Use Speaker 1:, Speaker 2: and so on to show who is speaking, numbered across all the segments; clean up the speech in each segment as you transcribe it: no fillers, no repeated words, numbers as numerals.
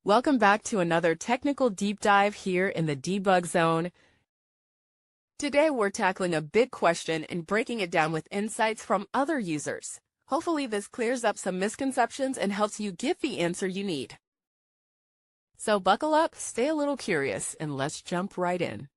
Speaker 1: Welcome back to another technical deep dive here in the debug zone. Today we're tackling a big question and breaking it down with insights from other users. Hopefully this clears up some misconceptions and helps you get the answer you need. So buckle up, stay a little curious, and let's jump right in.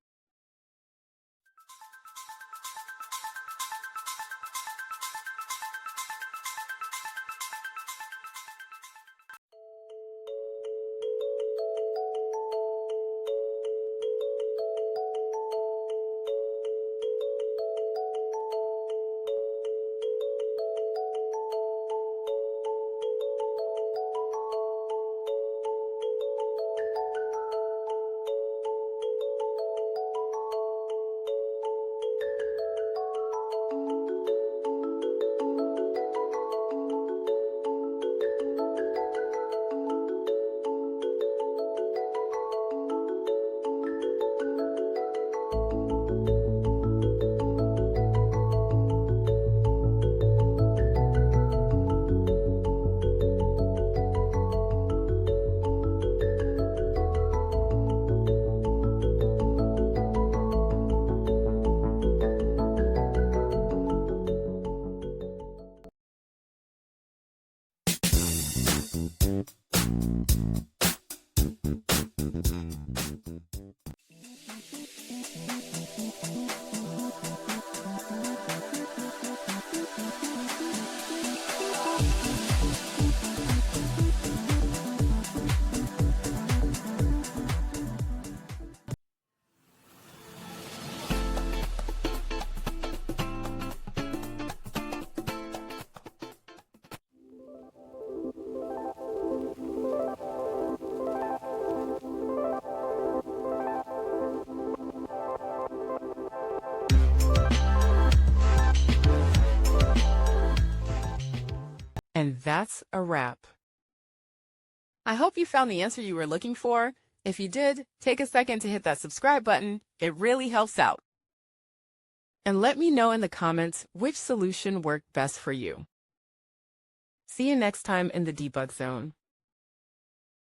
Speaker 1: And that's a wrap. I hope you found the answer you were looking for. If you did, take a second to hit that subscribe button. It really helps out. And let me know in the comments which solution worked best for you. See you next time in the debug zone.